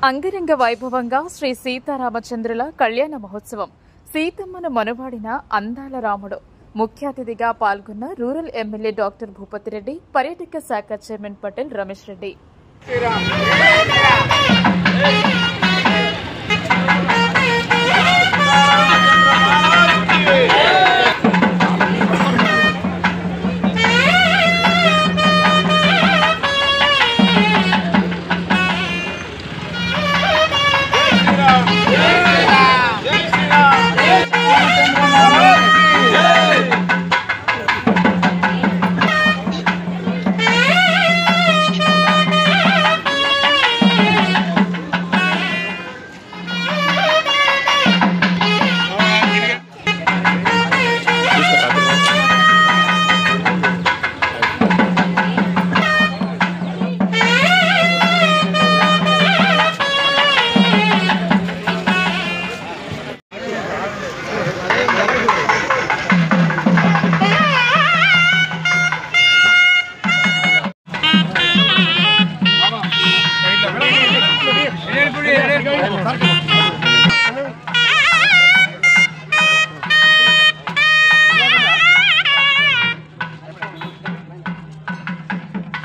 అంగరంగ వైభవంగా శ్రీ సీతారామచంద్రుల కళ్యాణ మహోత్సవం. సీతమ్మను మనవాడిన అందాల రాముడు. ముఖ్య అతిథిగా పాల్గొన్న rural MLA doctor Bhupathi Reddy, పర్యాటక శాఖ చైర్మన్ పటేల్ రమేష్ రెడ్డి.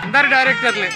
अंदर डायरेक्टरले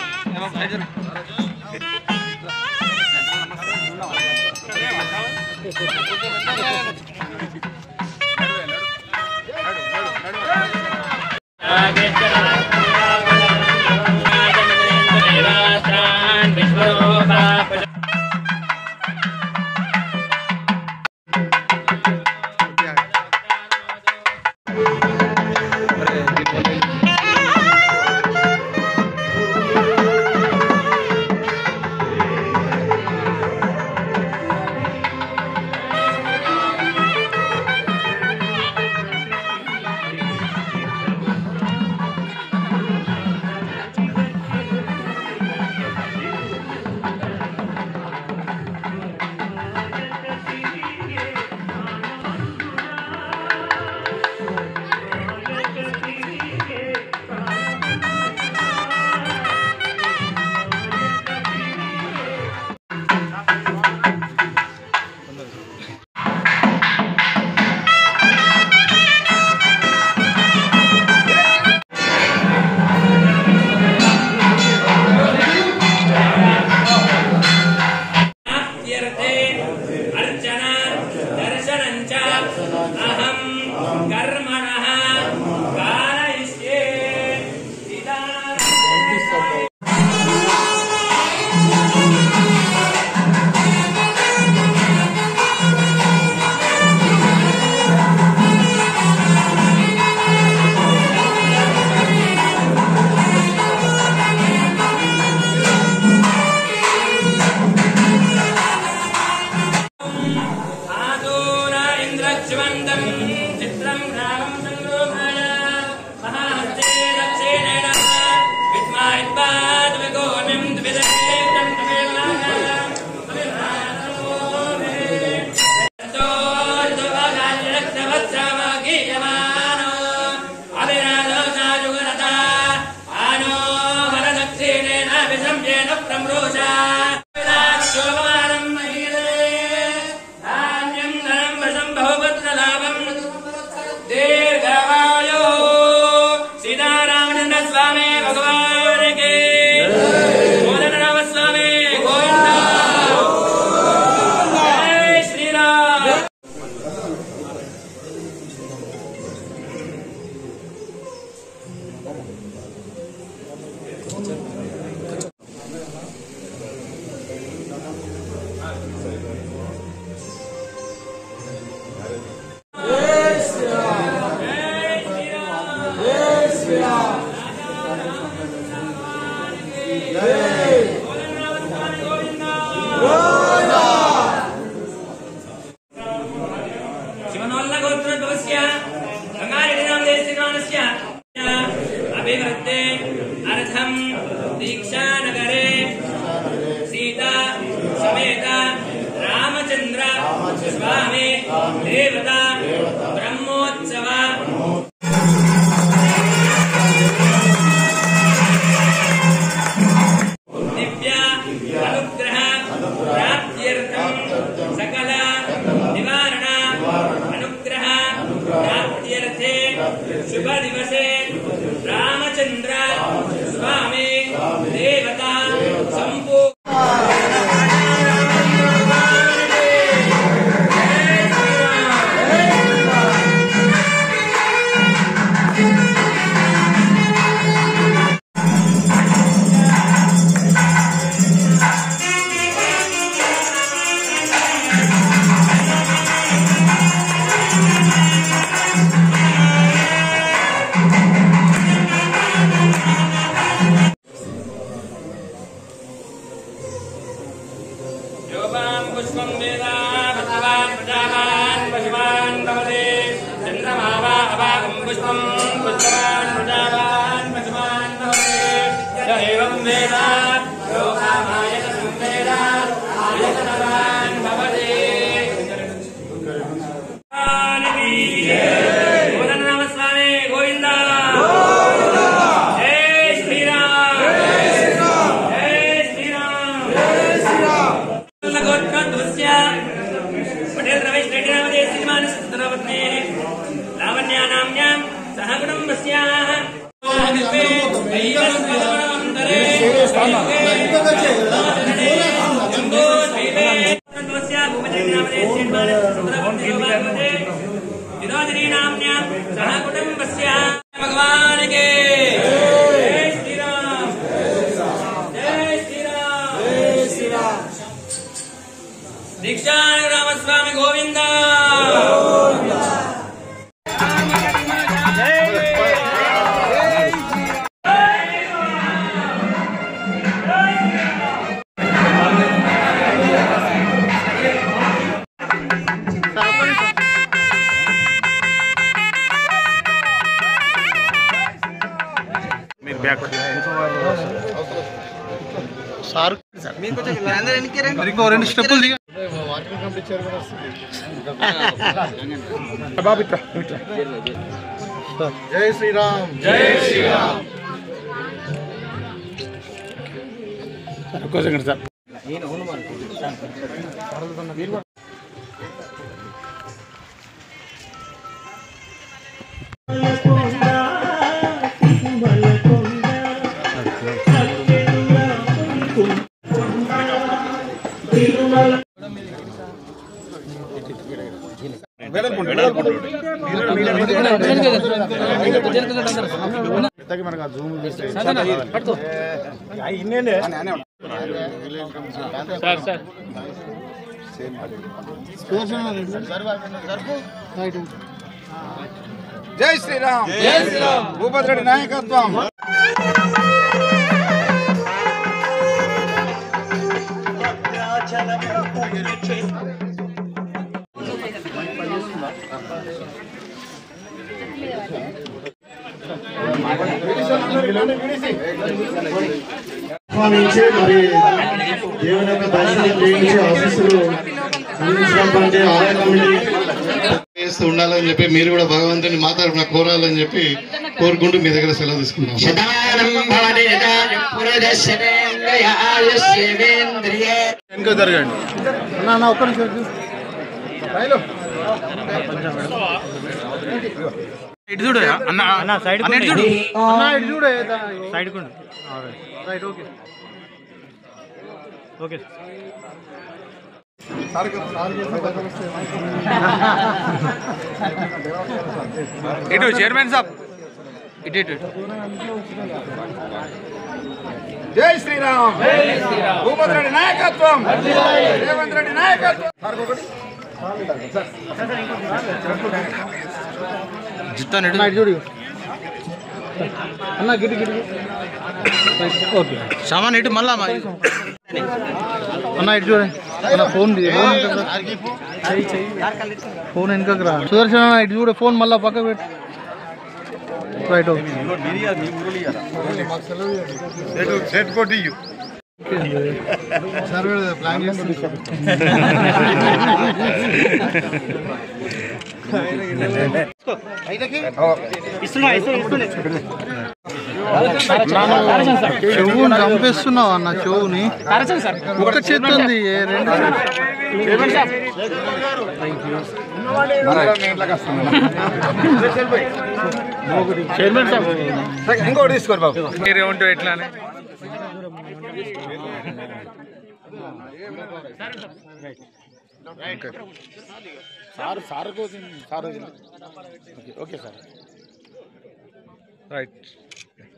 दीक्षा नगरे सीता समेत रामचंद्र स्वामी देवता ब्रह्मोत्सव दिव्य अनुग्रह शुभ दिवसे रामचंद्र स्वामी देवता संपूर्ण पुष्पं वेदा भगवान् प्रजावान् पशुवान् भवते चन्द्रमावा अवागं पुष्पं पुष्पवान् प्रजावान् पशुवान् भवते य एवं वेदा लोकामायतनं वेदा आयतनवान् भवते कोदण्डरामस्वामी गोविन्द जय श्रीराम जय श्रीराम पटेल रमेश रेड्डी नामधे श्रीमान सुतरवत्ने लावण्या नाम्यां सह कुटुम्बस्याः विनोदिनी नाम्यां सह कुटुम्बस्याः भगवान के जय श्रीराम जय श्रीराम जय श्रीराम दीक्षानगर रामस्वामी गोविंद సార్ మీకు ఇంకో రెండు స్టెప్పులు దిగా జై శ్రీరామ్ జై శ్రీరామ్ సార్ మనకు జూమ్ జై శ్రీరామ్ జై శ్రీరామ్ భూపతిరెడ్డి నాయకత్వం నుంచి మరి దేవుని యొక్క దర్శనం చేయించి ఆశీస్సులు అందించినటువంటి ఆలయ కమిటీ చేస్తూ ఉండాలని చెప్పి మీరు కూడా భగవంతుని మా తరపున కోరాలని చెప్పి కోరుకుంటూ మీ దగ్గర సెలవు తీసుకుంటాం. ఇంకా జరగండి అన్న ఒక్క నిమిషం ఇటు చూడు అన్న సైడ్ చూడు ఇటు చూడు సైడ్ రైట్ ఓకే ఓకే ఇటు చైర్మన్ సాబ్ ఇటు ఇటు జై శ్రీరామ్ భూపతిరెడ్డి నాయకత్వం రేవంత్ రెడ్డి నాయకత్వం చూడు అన్న గిటి గిటి ఓకే సామాన్ ఇటు మళ్ళా అన్న ఇటు చూడండి అన్న ఫోన్ ఫోన్ వెనుకకు రా సుదర్శన ఇటు చూడ ఫోన్ మళ్ళా పక్క పెట్టు రైట్ సెట్ కొట్టి ప్లాన్ చెవుని చంపేస్తున్నావు అన్న చెవుని ఒక చేతి ఉంది రెండు చైర్మన్ సార్ ఇంకోటి తీసుకోరు బాబు మీరేమంటూ ఎట్లానే సార్ సార్ కోసం sir okay sir right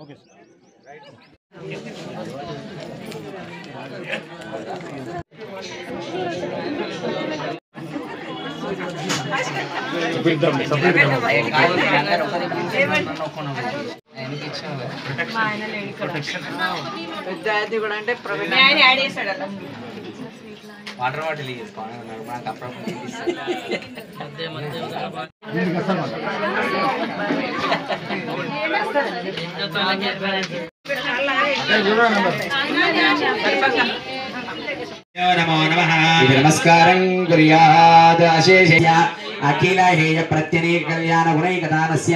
okay sir water bottle नमस्कारं कुर्यात् अशेषेय अखिल हेय प्रत्यनेक कल्याण गुणैकदानस्य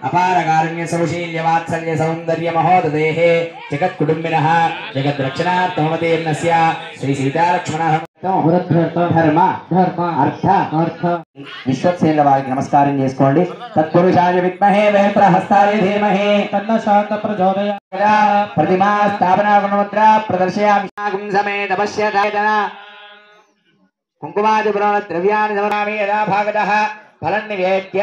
अपार कारुण्य सौशील्य वात्सल्य सौंदर्य महोददेः जगत् कुटुंबिनः जगत् रक्षणार्थमतेर्नस्य श्री सीता लक्ष्मणः धर्म अर्थ विश्वक्सेन वाరికి నమస్కారం చేసుకోండి తత్పురుషాయ విద్మహే వేత్రహస్తాయ ధీమహి తన్నో శాంత ప్రచోదయాత్ ప్రతిమా స్థాపనా గుణముద్ర ప్రదర్శయామి నాగం సమేత పశ్యదాయతన కుంకుమాది పురాణ ద్రవ్యాన్ని సమరామి యదా భాగతః ఫలం నివేద్య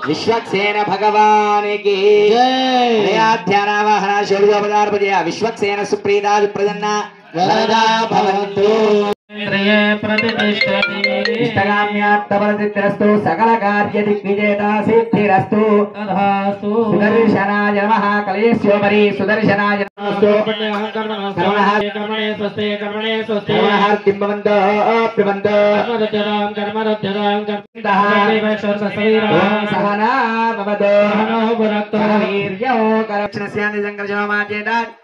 विश्वक्सेन भगवान की ध्यानावाहन शौर्योपदारपदय विश्वक्सेन सुप्रीता विप्रसन्ना वरदा भवन्तु इष्टकाम्यात्तफलसिद्धिरस्तु सकलकार्यदिग्विजयता सिद्धिरस्तु तथास्तु सुदर्शनाय नमः कलयस्योपरि सुदर्शनाय नमस्तु कर्मणः कर्मणे स्वस्ते कर्मणः भवन्तो अप्यवन्तो कर्मरत्यतां सहना भवतु भुनक्तु वीर्यो करक्षणस्यानि संकर्षमाद्येतात्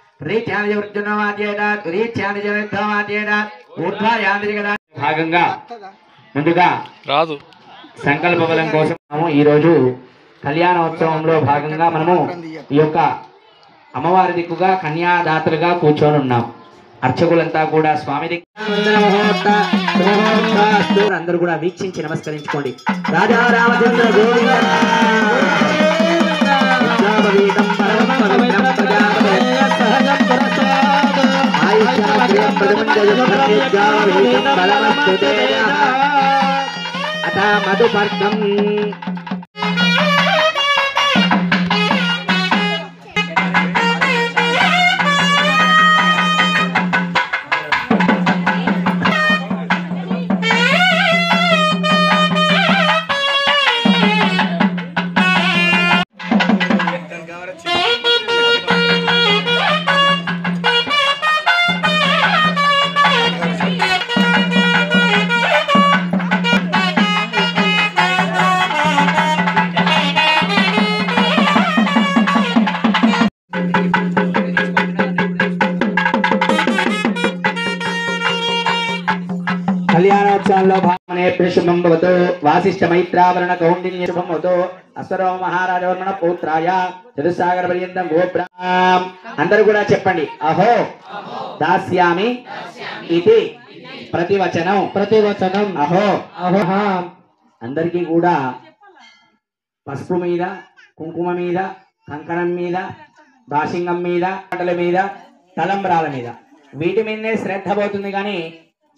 భాగంగా ముందుగా రాదు సంకల్ప బలం కోసం ఈ రోజు కళ్యాణోత్సవంలో భాగంగా మనము ఈ యొక్క అమ్మవారి దిక్కుగా కన్యాదాతలుగా కూర్చొని ఉన్నాం. అర్చకులంతా కూడా స్వామి అందరూ కూడా వీక్షించి నమస్కరించుకోండి. రాజా రామచంద్ర अथा मधुपर्कम् కళ్యాణోత్సవంలో భాగమనే శుభం భవతు వాసిష్ఠ మైత్రావరణ కౌండిన్య శుభం భవతు అశ్వరో మహారాజవర్మణ పౌత్రాయ చతుస్సాగర పర్యంతం గోబ్రాం. అందరూ కూడా చెప్పండి. అహో దాస్యామి ఇది ప్రతివచనం అహో అహో. అందరికీ కూడా పసుపు మీద, కుంకుమ మీద, కంకణం మీద, బాషింగం మీద, పంటల మీద, తలంబ్రాల మీద వీటి మీదనే శ్రద్ధ పోతుంది. కానీ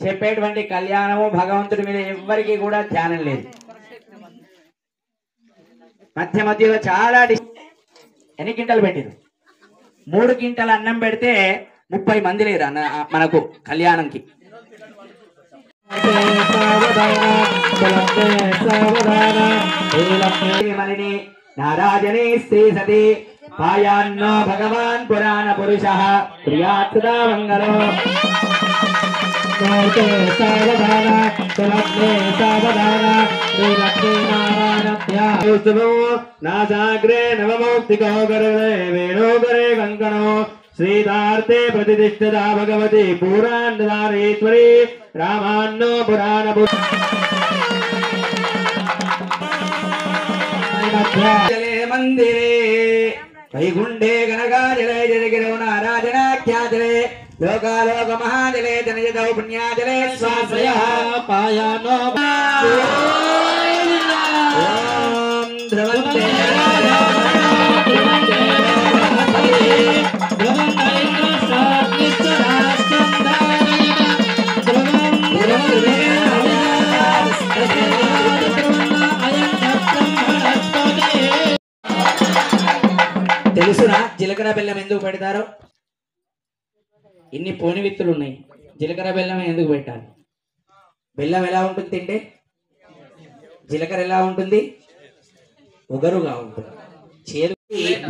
చెప్పేటువంటి కళ్యాణము భగవంతుడి మీద ఎవ్వరికి కూడా ధ్యానం లేదు. మధ్య మధ్యలో చాలా ఎన్ని గింటలు పెట్టిరు? 3 గింటల అన్నం పెడితే 30 మంది లేరు మనకు కళ్యాణంకి. నారాజనే స్త్రీ సతి పాయాన్నో భగవాన్ పురాణ పురుష ప్రియాత్సదా మంగళో సావధాన నాసాగ్రే నవమౌక్తికో గరే వేణోగరే కంకణో శ్రీతార్థే ప్రతిష్ఠితా భగవతి పురాణేశ్వరి రామాన్నో పురాణ మందిరే వైగుండే గణగాజలే జగగిరో నారాజనాఖ్యాజలే లోకాలోక మహాజలే జనజదౌ పుణ్యాజలే స్వాశ్రయః పాయానో ఓం ధ్రువంతే తెలుసునా జీలకర్ర బెల్లం ఎందుకు పెడతారో? ఇన్ని పోని విత్తులు ఉన్నాయి, జీలకర్ర బెల్లం ఎందుకు పెట్టాలి? బెల్లం ఎలా ఉంటుంది తింటే? జీలకర్ర ఎలా ఉంటుంది? ఒగరుగా ఉంటుంది, చేదు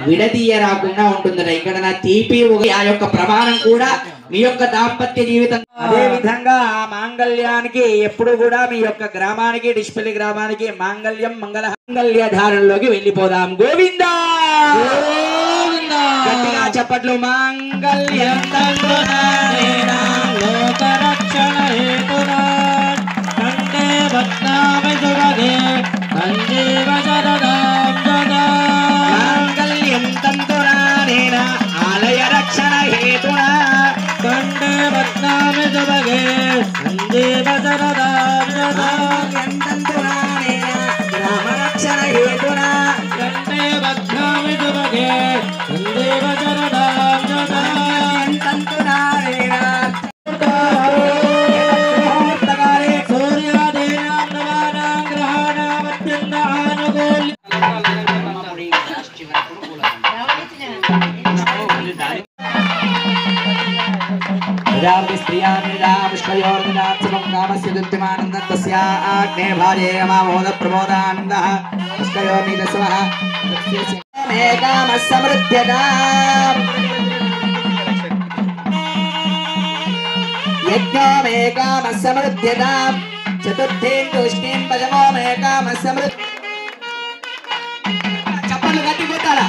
విడదీయ రాకుండా ఉంటుందట. ఇక్కడ నా తీపి ఆ యొక్క ప్రమాణం కూడా మీ యొక్క దాంపత్య జీవితం. అదే విధంగా మాంగళ్యానికి ఎప్పుడు కూడా మీ యొక్క గ్రామానికి, డిష్పల్లి గ్రామానికి మాంగళ్యం మంగళ ధారణలోకి వెళ్ళిపోదాం. గోవిందా గట్టిగా చప్పట్లు. మాంగళ్యం లోకరక్షణ హేతునా కండే భద్నామి సుభగే సంజీవ శరదాం సదా. మాంగళ్యం తంతునానేన ఆలయ రక్షణ హేతునా కండే భద్నామి సుభగే సంజీవ శరదాం సదా. తంతునానేన గ్రామ రక్షణ హేతునా కండే భద్నామి సుభగే సంజీవ శరదాం సదా. తంతునానేన చప్పట్లు గట్టి కొట్టాలా?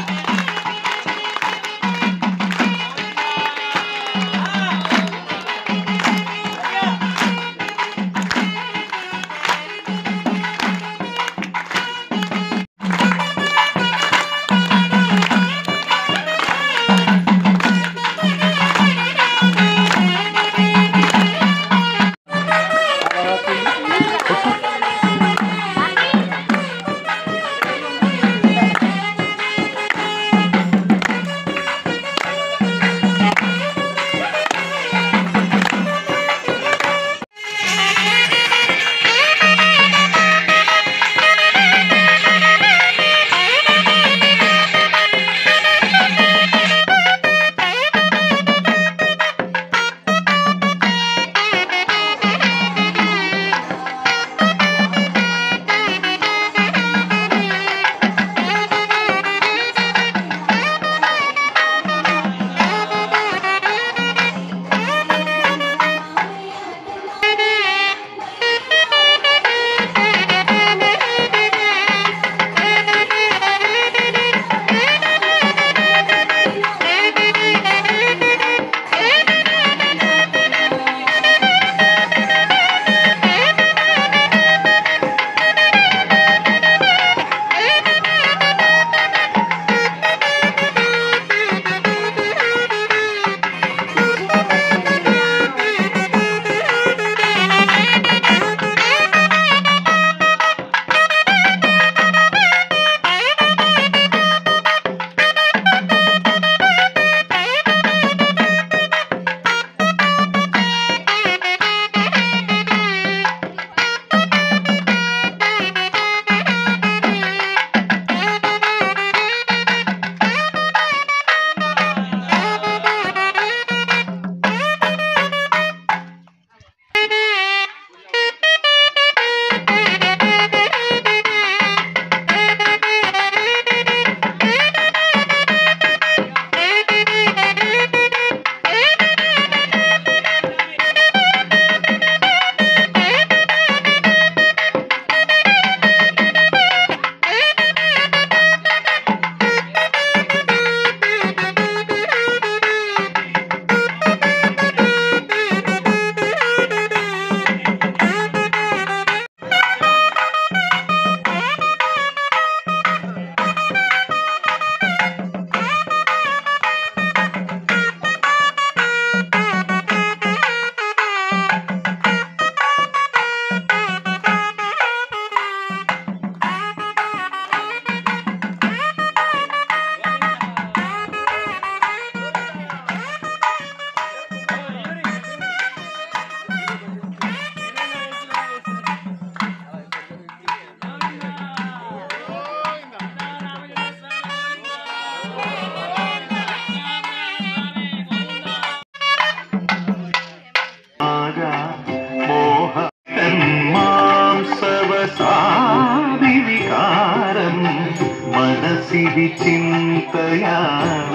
చింతయా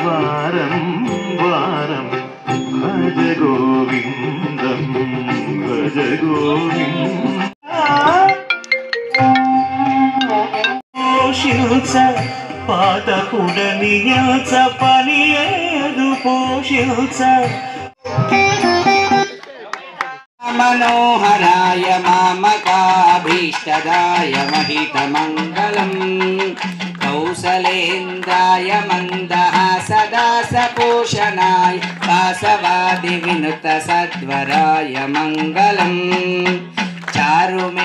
వారం వారం భజ గోవిందం భజ పోషించ పాతకుడనియల్చ పనియేదు పోషించ మనోహరాయ మామకాభీష్టదాయ మహితమంగళం కౌసలేంద్రాయ మందహాసదాసపోషణాయ వాసవాది వినుత సద్వరాయ మంగళం చారుమేఘరూపాయ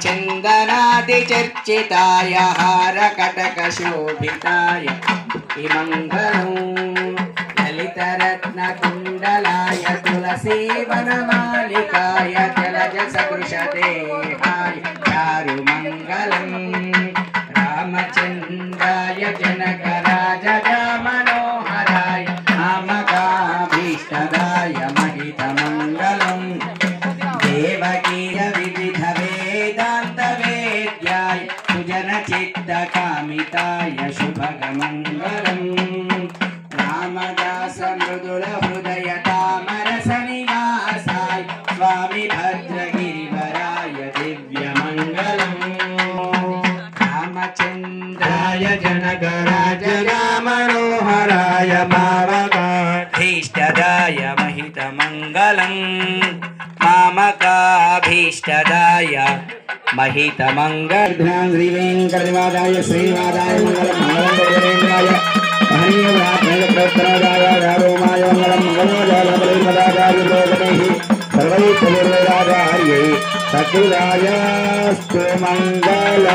చందనాదిచర్చితాయ హారకటకశోభితాయ మంగళం లలితరత్నకుండలాయ తులసీవనమాలికాయ జలజసదృశదేహాయ చారుమంగళం రామచంద్రాయ జనకరాజమనోహరాయ మామకాభీష్టదాయ మహితమంగళం దేవకీయ వివిధ వేదాంత వేద్యాయ సుజనచిత్తకామితాయ శుభగమంగళం రామదాస మృదుల హృదయ తామరస నివాసాయ స్వామి భద్రగిరివరాయ దివ్యమంగళం రామచంద్రాయ జనకరాజమనోహరాయ మామకాభీష్టదాయ మహితమంగళం మామకాభీష్టదాయ మహితమంగళం శ్రీ వెంకటనివాసాయ శ్రీనివాసాయ మంగళం మంగళం హరిప్రదాయ రామాయ మంగళం మంగళోజాలపదాచార్య సర్వైర్వేదాచార్యై సకృదాయాస్తు మంగళ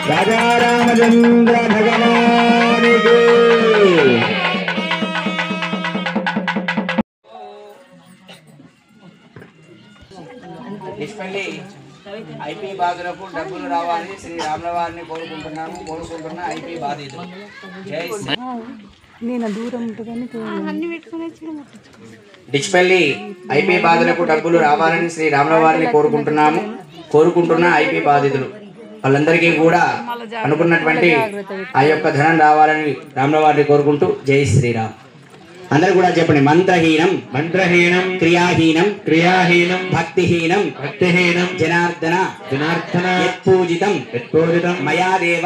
రాజా రామచంద్ర భగవానికి ఐపీ బాధలకు డబ్బులు రావాలని శ్రీ రాముల వారిని కోరుకుంటున్న ఐపీ బాధితులు డిచ్పల్లి ఐపీ బాధలకు డబ్బులు రావాలని శ్రీ రాముల వారిని కోరుకుంటున్న ఐపీ బాధితులు వాళ్ళందరికీ కూడా అనుకున్నటువంటి ఆ యొక్క ధనం రావాలని రాముల వారిని కోరుకుంటూ జై శ్రీరామ్. అందరూ కూడా చెప్పండి. మంత్రహీనం క్రియాహీనం భక్తిహీనం జనార్దన యత్పూజితం మయాదేవ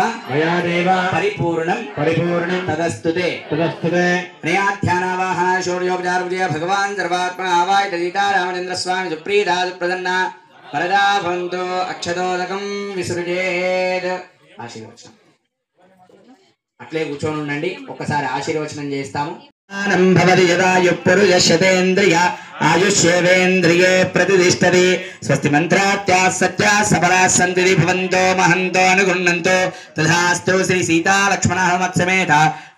పరిపూర్ణం తదస్తుతే నయాధ్యానవాహన శౌర్యోపచార విజయ భగవాన్ సర్వాత్మన ఆవాయ దళితా రామచంద్ర స్వామి సుప్రీతా సుప్రసన్న వరదా భవంతు అక్షతోదకం విసృజేత్. ఆశీర్వచనం అట్లే కూర్చొని ఉండండి. ఒక్కసారి ఆశీర్వచనం చేస్తాము. భవతి యదాయుఃపురుషశతేంద్రియ ఆయుష్యేవేంద్రియే ప్రతిష్టతి. స్వస్తి మంత్రాత్యాः సత్యాः సఫలాः సంతి భవంతో మహంతో అనుగృహ్ణంతు. తథాస్తు. శ్రీ సీతా లక్ష్మణ హనుమత్సమేత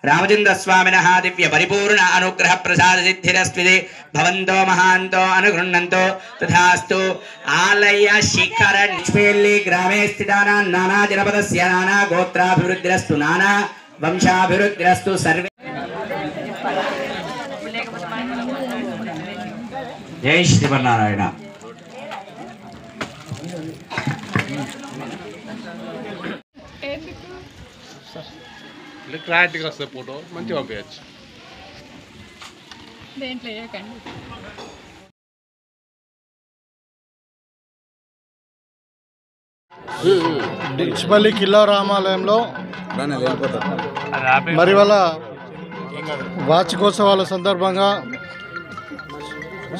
రామచంద్ర స్వామినః దివ్య పరిపూర్ణ అనుగ్రహ ప్రసాద సిద్ధిరస్వితి భవంతో మహాంతో అనుగృహ్ణంతు. తథాస్తు. ఆలయ శిఖర నిష్పేల్లి గ్రామే స్థితానాం నానా జనపదస్య నానా గోత్రాభివృద్ధిరస్తు నానా వంశాభివృద్ధిరస్తు. సర్వే జై శ్రీమన్నారాయణ. క్లారిటీగా వస్తే ఫోటో మంచిగా పంపించచ్చు. డిచ్పల్లి కిల్లా రామాలయంలో మరి వాళ్ళ వార్షికోత్సవాల సందర్భంగా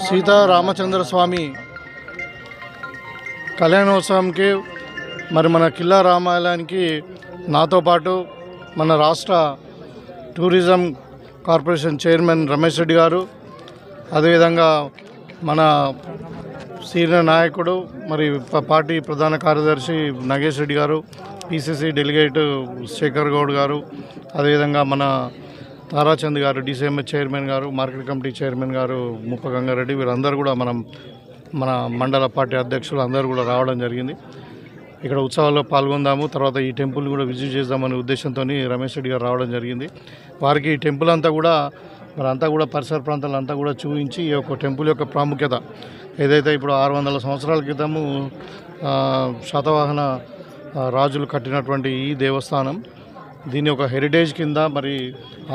సీతారామచంద్ర స్వామి కళ్యాణోత్సవంకి మరి మన కిల్లా రామాలయానికి నాతో పాటు మన రాష్ట్ర tourism corporation chairman Ramesh Reddy గారు, అదేవిధంగా మన సీనియర్ నాయకుడు మరి పార్టీ ప్రధాన కార్యదర్శి నాగేష్ రెడ్డి గారు, పిసిసి డెలిగేట్ శేఖర్ గౌడ్ గారు, అదేవిధంగా మన తారాచంద్ గారు డిసిఎంఎస్ చైర్మన్ గారు, మార్కెట్ కమిటీ చైర్మన్ గారు ముప్ప గంగారెడ్డి, వీరందరూ కూడా మన మండల పార్టీ అధ్యక్షులు అందరూ కూడా రావడం జరిగింది. ఇక్కడ ఉత్సవాల్లో పాల్గొందాము, తర్వాత ఈ టెంపుల్ కూడా విజిట్ చేద్దామనే ఉద్దేశంతో రమేష్ రెడ్డి గారు రావడం జరిగింది. వారికి ఈ టెంపుల్ అంతా కూడా పరిసర ప్రాంతాలంతా కూడా చూపించి ఈ యొక్క టెంపుల్ యొక్క ప్రాముఖ్యత ఏదైతే ఇప్పుడు 600 సంవత్సరాల క్రితము శాతవాహన రాజులు కట్టినటువంటి ఈ దేవస్థానం దీన్ని ఒక హెరిటేజ్ కింద మరి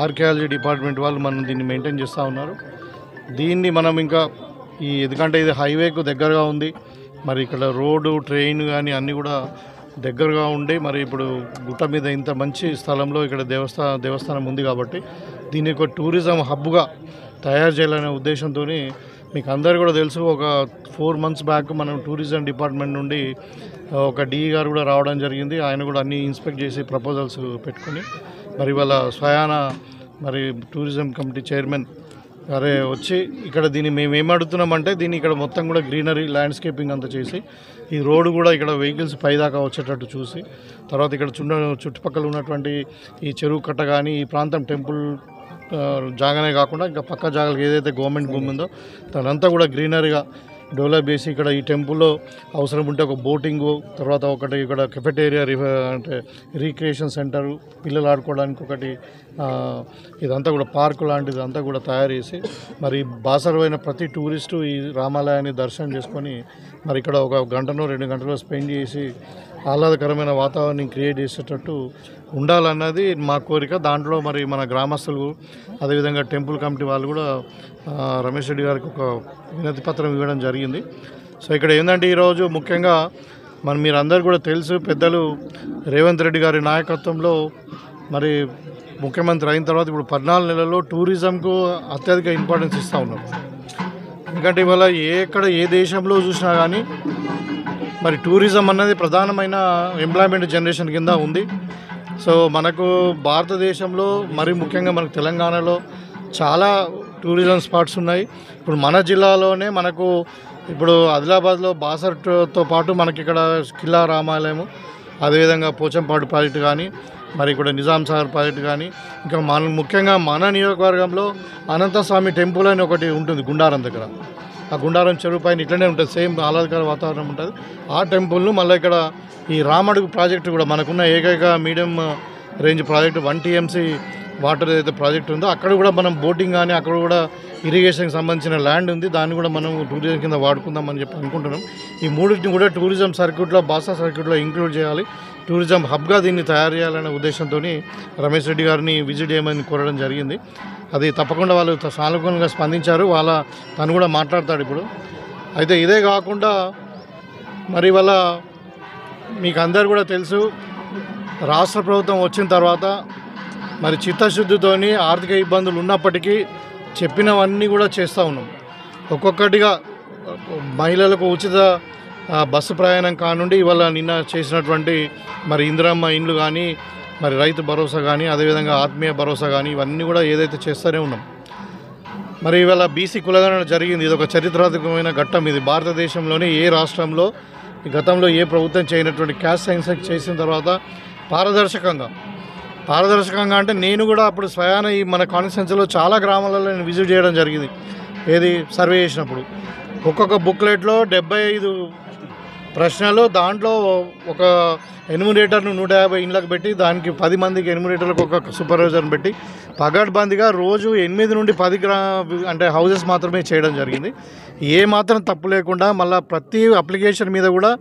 ఆర్కియాలజీ డిపార్ట్మెంట్ వాళ్ళు మనం దీన్ని మెయింటైన్ చేస్తూ ఉన్నారు. దీన్ని మనం ఇంకా ఎందుకంటే ఇది హైవేకు దగ్గరగా ఉంది, మరి ఇక్కడ రోడ్డు ట్రైన్ కానీ అన్నీ కూడా దగ్గరగా ఉండి మరి ఇప్పుడు గుట్ట మీద ఇంత మంచి స్థలంలో ఇక్కడ దేవస్థానం ఉంది కాబట్టి దీన్ని ఒక టూరిజం హబ్గా తయారు చేయాలనే ఉద్దేశంతో మీకు అందరు కూడా తెలుసు, ఒక 4 months బ్యాక్ మనం టూరిజం డిపార్ట్మెంట్ నుండి ఒక డిఈ గారు కూడా రావడం జరిగింది. ఆయన కూడా అన్నీ ఇన్స్పెక్ట్ చేసి ప్రపోజల్స్ పెట్టుకుని మరి వాళ్ళ స్వయాన మరి టూరిజం కమిటీ చైర్మన్ గారే వచ్చి ఇక్కడ దీన్ని మేము ఏమడుగుతున్నామంటే దీన్ని ఇక్కడ మొత్తం కూడా గ్రీనరీ ల్యాండ్స్కేపింగ్ అంతా చేసి ఈ రోడ్డు కూడా ఇక్కడ వెహికల్స్ పైదాకా వచ్చేటట్టు చూసి తర్వాత ఇక్కడ చుట్టుపక్కల ఉన్నటువంటి ఈ చెరువు కట్ట కానీ ఈ ప్రాంతం టెంపుల్ జాగానే కాకుండా ఇంకా పక్క జాగాలకు ఏదైతే గవర్నమెంట్ భూమి ఉందో దానంతా కూడా గ్రీనరీగా డెవలప్ చేసి ఇక్కడ ఈ టెంపుల్లో అవసరం ఉంటే ఒక బోటింగు, తర్వాత ఒకటి ఇక్కడ కెఫెటేరియా అంటే రీక్రియేషన్ సెంటరు, పిల్లలు ఆడుకోవడానికి ఒకటి ఇదంతా కూడా పార్కు లాంటిది అంతా కూడా తయారు చేసి మరి బాసరమైన ప్రతి టూరిస్టు ఈ రామాలయాన్ని దర్శనం చేసుకొని మరి ఇక్కడ ఒక 1 గంటనో 2 గంటలో స్పెండ్ చేసి ఆహ్లాదకరమైన వాతావరణం క్రియేట్ చేసేటట్టు ఉండాలన్నది మా కోరిక. దాంట్లో మరి మన గ్రామస్తులు అదేవిధంగా టెంపుల్ కమిటీ వాళ్ళు కూడా రమేష్ రెడ్డి గారికి ఒక వినతి పత్రం ఇవ్వడం జరిగింది. సో ఇక్కడ ఏంటంటే ఈరోజు ముఖ్యంగా మీరందరూ కూడా తెలుసు, పెద్దలు రేవంత్ రెడ్డి గారి నాయకత్వంలో మరి ముఖ్యమంత్రి అయిన తర్వాత ఇప్పుడు 14 నెలల్లో టూరిజంకు అత్యధిక ఇంపార్టెన్స్ ఇస్తూ ఉన్నారు. ఎందుకంటే ఇవాళ ఏ దేశంలో చూసినా కానీ మరి టూరిజం అన్నది ప్రధానమైన ఎంప్లాయ్మెంట్ జనరేషన్ కింద ఉంది. సో మనకు భారతదేశంలో మరి ముఖ్యంగా మనకు తెలంగాణలో చాలా టూరిజం స్పాట్స్ ఉన్నాయి. ఇప్పుడు మన జిల్లాలోనే మనకు ఇప్పుడు ఆదిలాబాద్లో బాసర్తో పాటు మనకి ఇక్కడ కిల్లా రామాలయము, అదేవిధంగా పోచంపాడు ప్రాజెక్టు కానీ మరి ఇక్కడ నిజాం సాగర్ ప్రాజెక్టు కానీ ఇంకా ముఖ్యంగా మన నియోజకవర్గంలో అనంతస్వామి టెంపుల్ అని ఒకటి ఉంటుంది గుండారం దగ్గర. ఆ గుండారం చెరువు పైన ఇట్లనే ఉంటుంది, సేమ్ ఆహ్లాదకర వాతావరణం ఉంటుంది. ఆ టెంపుల్ను మళ్ళీ ఇక్కడ ఈ రామడుగు ప్రాజెక్టు కూడా మనకున్న ఏకైక medium range project 1 TMC water ఏదైతే ప్రాజెక్ట్ ఉందో అక్కడ కూడా మనం బోటింగ్ కానీ అక్కడ కూడా ఇరిగేషన్కి సంబంధించిన ల్యాండ్ ఉంది, దాన్ని కూడా మనం టూరిజం కింద వాడుకుందామని చెప్పి అనుకుంటున్నాం. ఈ మూడింటిని కూడా టూరిజం సర్క్యూట్లో బాసా సర్క్యూట్లో ఇంక్లూడ్ చేయాలి, టూరిజం హబ్గా దీన్ని తయారు చేయాలనే ఉద్దేశంతో రమేష్ రెడ్డి గారిని విజిట్ చేయమని కోరడం జరిగింది. అది తప్పకుండా వాళ్ళు సానుకూలంగా స్పందించారు, తను కూడా మాట్లాడతాడు ఇప్పుడు. అయితే ఇదే కాకుండా మరి వాళ్ళ మీకు అందరు కూడా తెలుసు, రాష్ట్ర ప్రభుత్వం వచ్చిన తర్వాత మరి చిత్తశుద్ధితోని ఆర్థిక ఇబ్బందులు ఉన్నప్పటికీ చెప్పినవన్నీ కూడా చేస్తూ ఉన్నాం. ఒక్కొక్కటిగా మహిళలకు ఉచిత బస్సు ప్రయాణం కానుండి ఇవాళ నిన్న చేసినటువంటి మరి ఇందిరమ్మ ఇండ్లు కానీ మరి రైతు భరోసా కానీ అదేవిధంగా ఆత్మీయ భరోసా కానీ ఇవన్నీ కూడా ఏదైతే చేస్తూనే ఉన్నాం. మరి ఇవాళ బీసీ కులగణన జరిగింది, ఇది ఒక చరిత్రాత్మకమైన ఘట్టం. ఇది భారతదేశంలోనే ఏ రాష్ట్రంలో గతంలో ఏ ప్రభుత్వం చేయనటువంటి క్యాస్ట్ సెన్సస్ చేసిన తర్వాత పారదర్శకంగా అంటే నేను కూడా అప్పుడు స్వయాన ఈ మన కాన్స్టిట్యున్సీలో చాలా గ్రామాలలో నేను విజిట్ చేయడం జరిగింది. ఏది సర్వే చేసినప్పుడు ఒక్కొక్క బుక్లెట్లో 75 ప్రశ్నలు, దాంట్లో ఒక ఎన్యూమరేటర్ను 150 ఇండ్లకు పెట్టి దానికి 10 మందికి ఎన్యూమరేటర్లకు ఒక సూపర్వైజర్ని పెట్టి పగడ్బందీగా రోజు 8 నుండి 10 అంటే హౌజెస్ మాత్రమే చేయడం జరిగింది. ఏ మాత్రం తప్పు లేకుండా మళ్ళీ ప్రతి అప్లికేషన్ మీద కూడా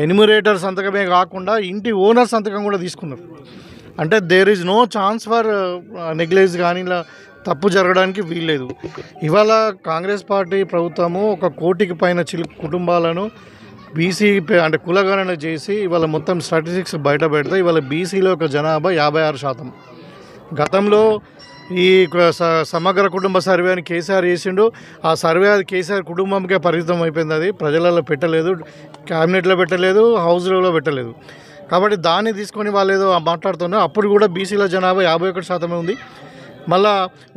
ఎన్యూమరేటర్ సంతకమే కాకుండా ఇంటి ఓనర్ సంతకం కూడా తీసుకున్నారు. అంటే there is no chance for negligence కానీ ఇలా తప్పు జరగడానికి వీల్లేదు. ఇవాళ కాంగ్రెస్ పార్టీ ప్రభుత్వము 1 కోటికి పైన కుటుంబాలను బీసీ అంటే కులగణన చేసి ఇవాళ మొత్తం స్టాటిస్టిక్స్ బయట పెడితే ఇవాళ బీసీలో ఒక జనాభా 56%. గతంలో ఈ సమగ్ర కుటుంబ సర్వే అని కేసీఆర్ చేసిండు, ఆ సర్వే అది కేసీఆర్ కుటుంబంకే పరిమితం అయిపోయింది, అది ప్రజలలో పెట్టలేదు, క్యాబినెట్లో పెట్టలేదు, హౌస్లో పెట్టలేదు. కాబట్టి దాన్ని తీసుకొని వాళ్ళు ఏదో మాట్లాడుతున్నారు. అప్పుడు కూడా బీసీల జనాభా 51% ఉంది, మళ్ళా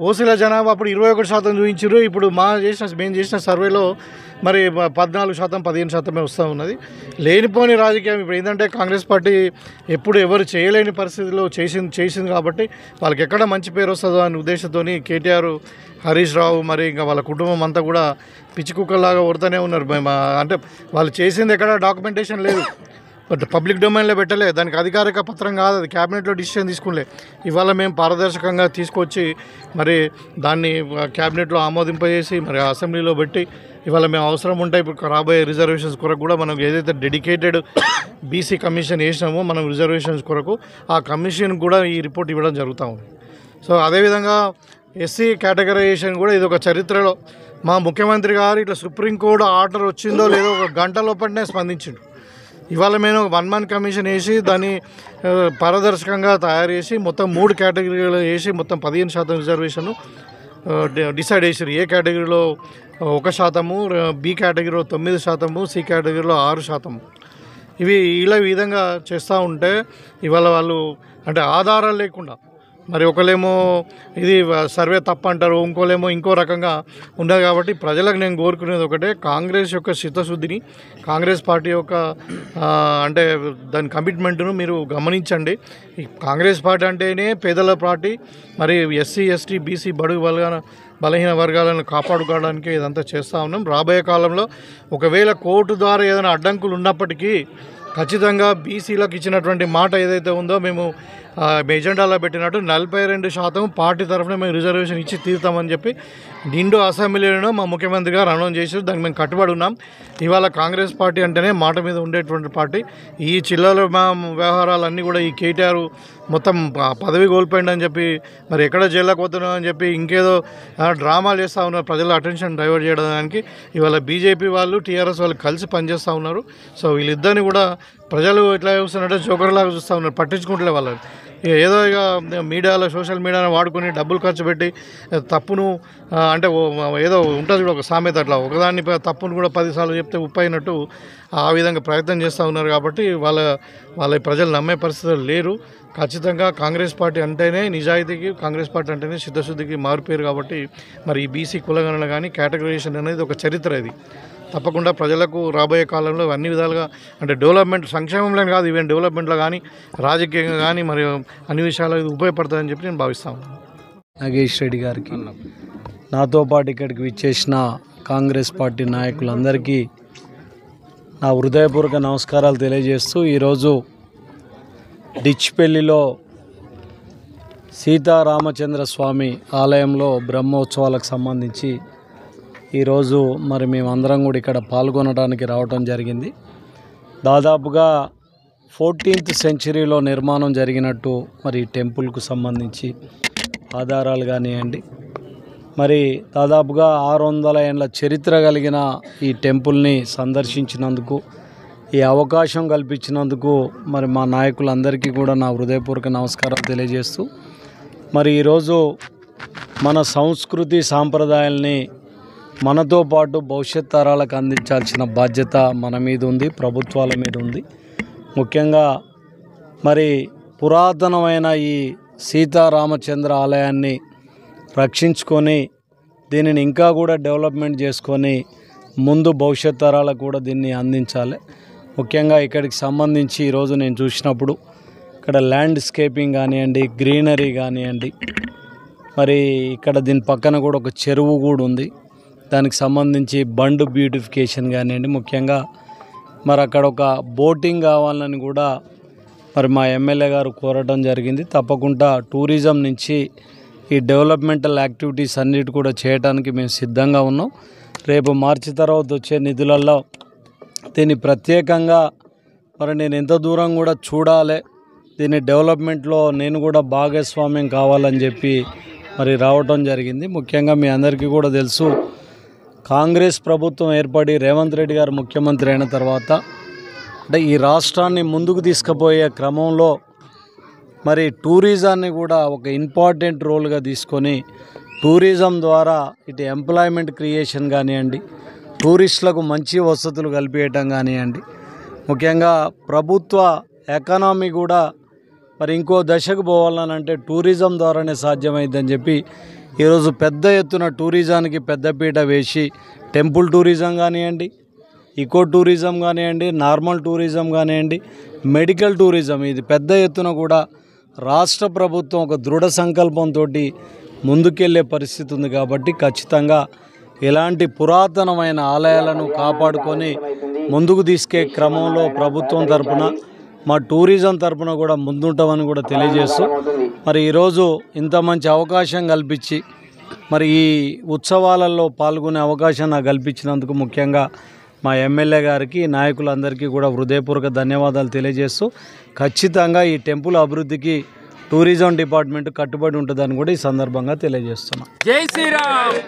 ఓసీల జనాభా అప్పుడు 21% చూపించారు. ఇప్పుడు మేము చేసిన సర్వేలో మరి 14%, 15% వస్తూ ఉన్నది. లేనిపోని రాజకీయం ఇప్పుడు ఏంటంటే కాంగ్రెస్ పార్టీ ఎప్పుడు ఎవరు చేయలేని పరిస్థితిలో చేసింది కాబట్టి వాళ్ళకి ఎక్కడ మంచి పేరు వస్తుందో అనే ఉద్దేశంతో కేటీఆర్, హరీష్ రావు మరి ఇంకా వాళ్ళ కుటుంబం అంతా కూడా పిచ్చి కుక్కల్లాగా కొడుతూనే ఉన్నారు. అంటే వాళ్ళు చేసింది ఎక్కడ డాక్యుమెంటేషన్ లేదు. పబ్లిక్ డొమైన్లో పెట్టలే, దానికి అధికారిక పత్రం కాదు, అది క్యాబినెట్లో డిసిషన్ తీసుకులే. ఇవాళ మేము పారదర్శకంగా తీసుకొచ్చి మరి దాన్ని క్యాబినెట్లో ఆమోదింపజేసి మరి అసెంబ్లీలో పెట్టి ఇవాళ మేము అవసరం ఉంటే ఇప్పుడు రాబోయే రిజర్వేషన్స్ కొరకు కూడా మనం ఏదైతే డెడికేటెడ్ బీసీ కమిషన్ వేసినామో మనం రిజర్వేషన్స్ కొరకు ఆ కమిషన్ కూడా ఈ రిపోర్ట్ ఇవ్వడం జరుగుతూ ఉంది. సో అదేవిధంగా ఎస్సీ కేటగరైజేషన్ కూడా ఇది ఒక చరిత్రలో మా ముఖ్యమంత్రి గారు ఇట్లా సుప్రీంకోర్టు ఆర్డర్ వచ్చిందో లేదో ఒక గంట లోపలనే స్పందించిండు. ఇవాళ మేము 1 మంత్ కమిషన్ వేసి దాన్ని పారదర్శకంగా తయారు చేసి మొత్తం 3 కేటగిరీలు వేసి మొత్తం 15% రిజర్వేషన్ డిసైడ్ చేసారు. ఏ కేటగిరీలో 1%, బి కేటగిరీలో 9%, సి కేటగిరీలో 6%. ఇవి ఇలా విధంగా చేస్తూ ఉంటే ఇవాళ వాళ్ళు అంటే ఆధారాలు లేకుండా మరి ఒకళ్ళేమో ఇది సర్వే తప్పు అంటారు, ఇంకోలేమో ఇంకో రకంగా ఉన్నది. కాబట్టి ప్రజలకు నేను కోరుకునేది ఒకటే, కాంగ్రెస్ యొక్క చిత్తశుద్ధిని, కాంగ్రెస్ పార్టీ యొక్క అంటే దాని కమిట్మెంట్ను మీరు గమనించండి. ఈ కాంగ్రెస్ పార్టీ అంటేనే పేదల పార్టీ, మరి ఎస్సీ ఎస్టీ బీసీ బడుగు బలహీన వర్గాలను కాపాడుకోవడానికి ఇదంతా చేస్తూ ఉన్నాం. రాబోయే కాలంలో ఒకవేళ కోర్టు ద్వారా ఏదైనా అడ్డంకులు ఉన్నప్పటికీ ఖచ్చితంగా బీసీలకు ఇచ్చినటువంటి మాట ఏదైతే ఉందో మేము ఎజెండాలో పెట్టినట్టు 42% పార్టీ తరఫున మేము రిజర్వేషన్ ఇచ్చి తీరుతామని చెప్పి నిండు అసెంబ్లీలో మా ముఖ్యమంత్రి గారు అనౌన్స్ చేశారు. దానికి మేము కట్టుబడి ఉన్నాం. ఇవాళ కాంగ్రెస్ పార్టీ అంటేనే మాట మీద ఉండేటువంటి పార్టీ. ఈ చిల్లర వ్యవహారాలన్నీ కూడా ఈ కేటీఆర్ మొత్తం పదవి కోల్పోయిందని చెప్పి మరి ఎక్కడ జైల్లోకి పోతున్నాం అని చెప్పి ఇంకేదో డ్రామాలు చేస్తూ ఉన్నారు ప్రజల అటెన్షన్ డైవర్ట్ చేయడానికి. ఇవాళ బీజేపీ వాళ్ళు టీఆర్ఎస్ వాళ్ళు కలిసి పనిచేస్తూ ఉన్నారు. సో వీళ్ళిద్దరిని కూడా ప్రజలు ఎట్లా చూస్తున్నారంటే జోకర్లాగా చూస్తూ ఉన్నారు, పట్టించుకుంటలే వాళ్ళని. ఏదో ఇక మీడియాలో సోషల్ మీడియాను వాడుకొని డబ్బులు ఖర్చు పెట్టి తప్పును అంటే ఏదో ఉంటుంది కూడా ఒక సామెత, అట్లా ఒకదాన్ని తప్పును కూడా 10 సార్లు చెప్తే ఉప్పు అయినట్టు ఆ విధంగా ప్రయత్నం చేస్తూ ఉన్నారు. కాబట్టి వాళ్ళ ప్రజలు నమ్మే పరిస్థితులు లేరు. ఖచ్చితంగా కాంగ్రెస్ పార్టీ అంటేనే నిజాయితీకి, కాంగ్రెస్ పార్టీ అంటేనే చిత్తశుద్ధికి మారిపోయారు. కాబట్టి మరి ఈ బీసీ కులగణన కానీ కేటగరైజేషన్ అనేది ఒక చరిత్ర. ఇది తప్పకుండా ప్రజలకు రాబోయే కాలంలో అన్ని విధాలుగా అంటే డెవలప్మెంట్, సంక్షేమంలో కాదు, ఈవెన్ డెవలప్మెంట్లో కానీ రాజకీయంగా కానీ మరి అన్ని విషయాలు ఇది ఉపయోగపడుతుందని చెప్పి నేను భావిస్తాను. నాగేష్ రెడ్డి గారికి, నాతో పాటు ఇక్కడికి విచ్చేసిన కాంగ్రెస్ పార్టీ నాయకులందరికీ నా హృదయపూర్వక నమస్కారాలు తెలియజేస్తూ ఈరోజు డిచ్పెల్లిలో సీతారామచంద్ర స్వామి ఆలయంలో బ్రహ్మోత్సవాలకు సంబంధించి ఈరోజు మరి మేమందరం కూడా ఇక్కడ పాల్గొనడానికి రావడం జరిగింది. దాదాపుగా 14th సెంచరీలో నిర్మాణం జరిగినట్టు మరి టెంపుల్కు సంబంధించి ఆధారాలు కానివ్వండి, మరి దాదాపుగా 600 ఏళ్ళ చరిత్ర కలిగిన ఈ టెంపుల్ని సందర్శించినందుకు, ఈ అవకాశం కల్పించినందుకు మరి మా నాయకులందరికీ కూడా నా హృదయపూర్వక నమస్కారాలు తెలియజేస్తూ మరి ఈరోజు మన సంస్కృతి సాంప్రదాయాల్ని మనతో పాటు భవిష్యత్ తరాలకు అందించాల్సిన బాధ్యత మన మీద ఉంది, ప్రభుత్వాల మీద ఉంది. ముఖ్యంగా మరి పురాతనమైన ఈ సీతారామచంద్ర ఆలయాన్ని రక్షించుకొని దీనిని ఇంకా కూడా డెవలప్మెంట్ చేసుకొని ముందు భవిష్యత్ తరాలకు కూడా దీన్ని అందించాలి. ముఖ్యంగా ఇక్కడికి సంబంధించి ఈరోజు నేను చూసినప్పుడు ఇక్కడ ల్యాండ్స్కేపింగ్ కానివ్వండి, గ్రీనరీ కానివ్వండి, మరి ఇక్కడ దీని పక్కన కూడా ఒక చెరువు కూడా ఉంది, దానికి సంబంధించి బండ్ బ్యూటిఫికేషన్ కానివ్వండి, ముఖ్యంగా మరి అక్కడ ఒక బోటింగ్ కావాలని కూడా మరి మా ఎమ్మెల్యే గారు కోరడం జరిగింది. తప్పకుండా టూరిజం నుంచి ఈ డెవలప్మెంటల్ యాక్టివిటీస్ అన్నిటి కూడా చేయడానికి మేము సిద్ధంగా ఉన్నాం. రేపు మార్చి తర్వాత వచ్చే నిధులలో దీన్ని ప్రత్యేకంగా మరి నేను ఎంత దూరం కూడా చూడాలి, దీని డెవలప్మెంట్లో నేను కూడా భాగస్వామ్యం కావాలని చెప్పి మరి రావటం జరిగింది. ముఖ్యంగా మీ అందరికీ కూడా తెలుసు, కాంగ్రెస్ ప్రభుత్వం ఏర్పడి రేవంత్ రెడ్డి గారు ముఖ్యమంత్రి అయిన తర్వాత అంటే ఈ రాష్ట్రాన్ని ముందుకు తీసుకుపోయే క్రమంలో మరి టూరిజాన్ని కూడా ఒక ఇంపార్టెంట్ రోల్గా తీసుకొని టూరిజం ద్వారా ఇటు ఎంప్లాయ్మెంట్ క్రియేషన్ కానివ్వండి, టూరిస్టులకు మంచి వసతులు కల్పించడం కానివ్వండి, ముఖ్యంగా ప్రభుత్వ ఎకానమీ కూడా మరి ఇంకో దశకు పోవాలనంటే టూరిజం ద్వారానే సాధ్యమైందని చెప్పి ఈరోజు పెద్ద ఎత్తున టూరిజానికి పెద్దపీట వేసి టెంపుల్ టూరిజం కానివ్వండి, ఈకో టూరిజం కానివ్వండి, నార్మల్ టూరిజం కానివ్వండి, మెడికల్ టూరిజం, ఇది పెద్ద ఎత్తున కూడా రాష్ట్ర ప్రభుత్వం ఒక దృఢ సంకల్పంతో ముందుకెళ్లే పరిస్థితి ఉంది. కాబట్టి ఖచ్చితంగా ఇలాంటి పురాతనమైన ఆలయాలను కాపాడుకొని ముందుకు తీసుకే క్రమంలో ప్రభుత్వం తరపున మా టూరిజం తరపున కూడా ముందుంటామని కూడా తెలియజేస్తూ మరి ఈరోజు ఇంత మంచి అవకాశం కల్పించి మరి ఈ ఉత్సవాలలో పాల్గొనే అవకాశం నాకు కల్పించినందుకు ముఖ్యంగా మా ఎమ్మెల్యే గారికి నాయకులందరికీ కూడా హృదయపూర్వక ధన్యవాదాలు తెలియజేస్తూ ఖచ్చితంగా ఈ టెంపుల్ అభివృద్ధికి టూరిజం డిపార్ట్మెంట్ కట్టుబడి ఉంటుందని కూడా ఈ సందర్భంగా తెలియజేస్తున్నాం. జై శ్రీరామ్.